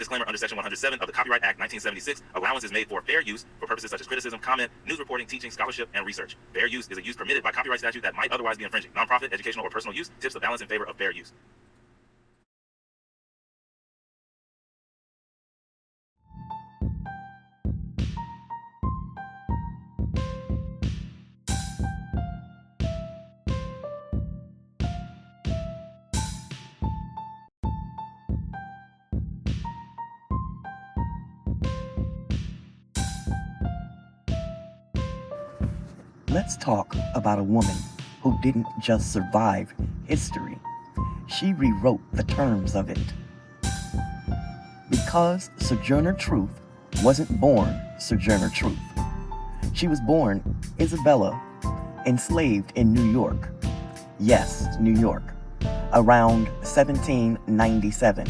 disclaimer under Section 107 of the Copyright Act 1976, allowance is made for fair use for purposes such as criticism, comment, news reporting, teaching, scholarship, and research. Fair use is a use permitted by copyright statute that might otherwise be infringing. Nonprofit, educational, or personal use tips the balance in favor of fair use. Let's talk about a woman who didn't just survive history. She rewrote the terms of it. Because Sojourner Truth wasn't born Sojourner Truth. She was born Isabella, enslaved in New York. Yes, New York. Around 1797,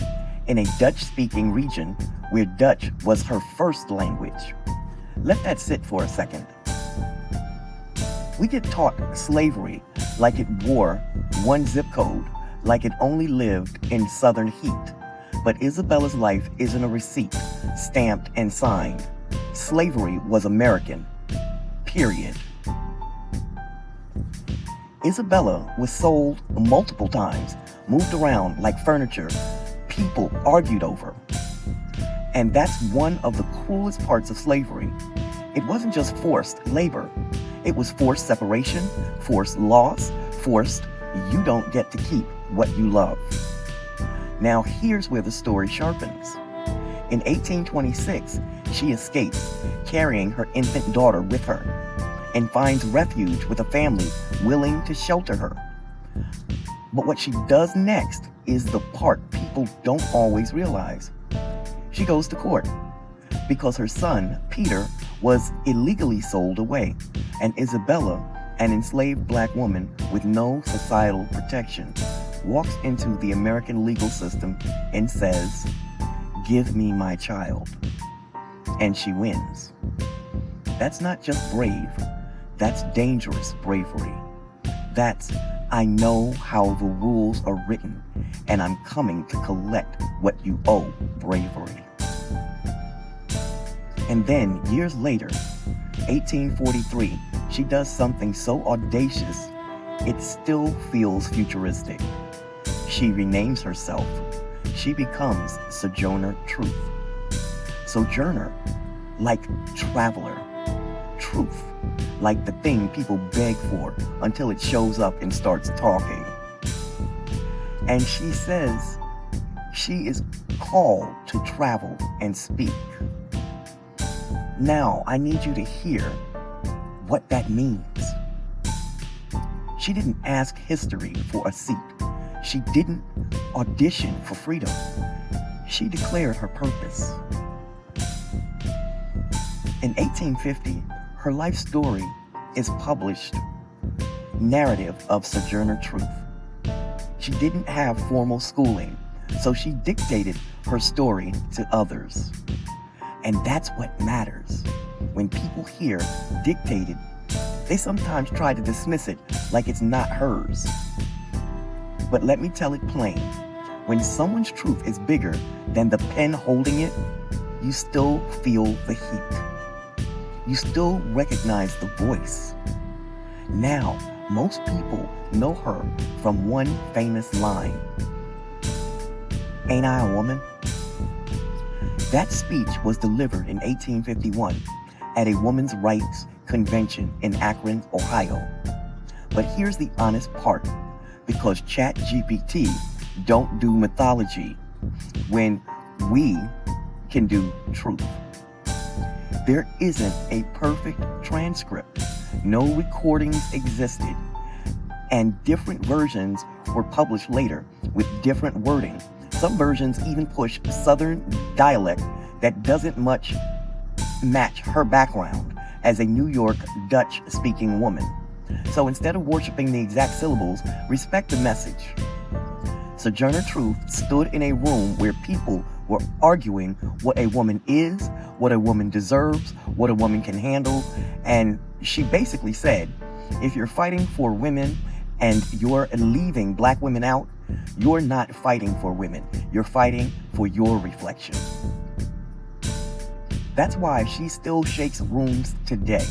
in a Dutch-speaking region where Dutch was her first language. Let that sit for a second. We get taught slavery like it wore one zip code, like it only lived in southern heat. But Isabella's life isn't a receipt, stamped and signed. Slavery was American. Period. Isabella was sold multiple times, moved around like furniture, people argued over. And that's one of the cruelest parts of slavery. It wasn't just forced labor. It was forced separation, forced loss, forced you don't get to keep what you love. Now here's where the story sharpens. In 1826, she escapes, carrying her infant daughter with her, and finds refuge with a family willing to shelter her. But what she does next is the part people don't always realize. She goes to court because her son, Peter, was illegally sold away, and Isabella, an enslaved black woman with no societal protection, walks into the American legal system and says, "Give me my child." And she wins. That's not just brave, that's dangerous bravery. That's, I know how the rules are written, and I'm coming to collect what you owe bravery. And then, years later, 1843, she does something so audacious, it still feels futuristic. She renames herself. She becomes Sojourner Truth. Sojourner, like traveler. Truth, like the thing people beg for until it shows up and starts talking. And she says she is called to travel and speak. Now, I need you to hear what that means. She didn't ask history for a seat. She didn't audition for freedom. She declared her purpose. In 1850, her life story is published, Narrative of Sojourner Truth. She didn't have formal schooling, so she dictated her story to others. And that's what matters. When people hear dictated, they sometimes try to dismiss it like it's not hers. But let me tell it plain. When someone's truth is bigger than the pen holding it, you still feel the heat. You still recognize the voice. Now, most people know her from one famous line. "Ain't I a woman?" That speech was delivered in 1851 at a women's rights convention in Akron, Ohio. But here's the honest part, because ChatGPT don't do mythology when we can do truth. There isn't a perfect transcript. No recordings existed, and different versions were published later with different wording. Some versions even push Southern dialect that doesn't much match her background as a New York Dutch-speaking woman. So instead of worshiping the exact syllables, respect the message. Sojourner Truth stood in a room where people were arguing what a woman is, what a woman deserves, what a woman can handle, and she basically said, if you're fighting for women and you're leaving black women out, You're not fighting for women. You're fighting for your reflection. That's why she still shakes rooms today.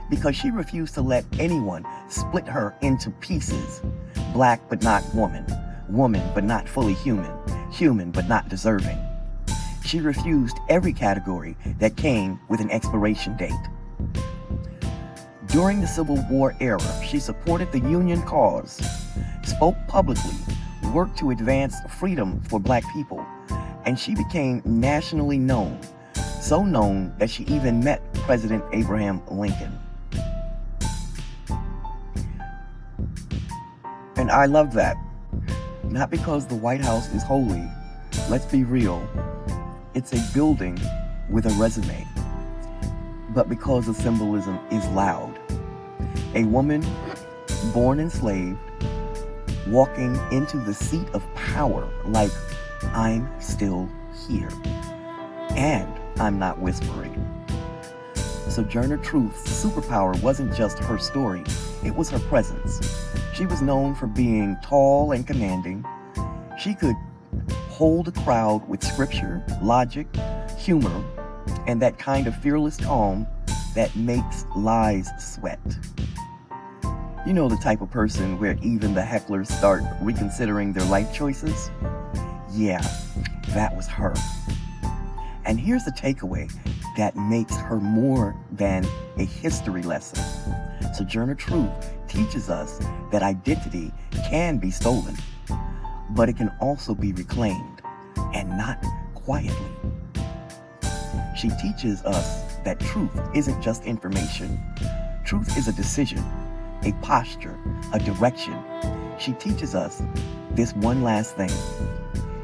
Because she refused to let anyone split her into pieces. Black but not woman. Woman but not fully human. Human but not deserving. She refused every category that came with an expiration date. During the Civil War era, she supported the Union cause, spoke publicly, worked to advance freedom for Black people, and she became nationally known, so known that she even met President Abraham Lincoln. And I love that. Not because the White House is holy. Let's be real. It's a building with a resume. But because the symbolism is loud. A woman born enslaved, walking into the seat of power like, I'm still here. And I'm not whispering. Sojourner Truth's superpower wasn't just her story, it was her presence. She was known for being tall and commanding. She could hold a crowd with scripture, logic, humor, and that kind of fearless calm that makes lies sweat. You know, the type of person where even the hecklers start reconsidering their life choices? Yeah, that was her. And here's the takeaway that makes her more than a history lesson. Sojourner Truth teaches us that identity can be stolen, but it can also be reclaimed, and not quietly. She teaches us that truth isn't just information. Truth is a decision, a posture, a direction. She teaches us this one last thing.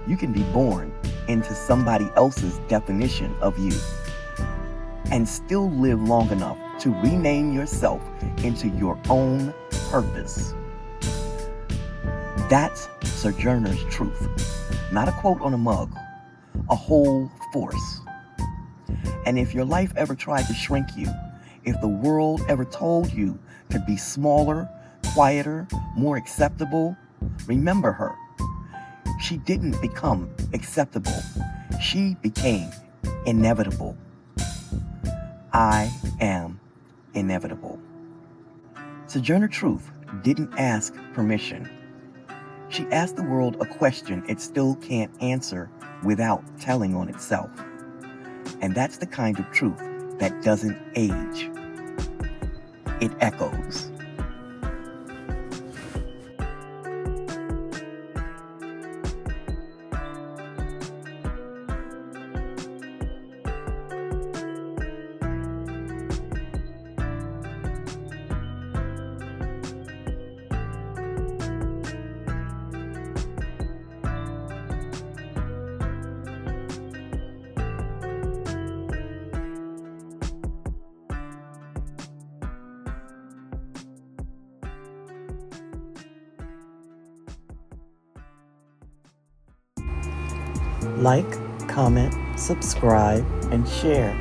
You can be born into somebody else's definition of you and still live long enough to rename yourself into your own purpose. That's Sojourner's Truth. Not a quote on a mug, a whole force. And if your life ever tried to shrink you, if the world ever told you to be smaller, quieter, more acceptable, remember her. She didn't become acceptable. She became inevitable. I am inevitable. Sojourner Truth didn't ask permission. She asked the world a question it still can't answer without telling on itself. And that's the kind of truth that doesn't age. It echoes. Like, comment, subscribe, and share.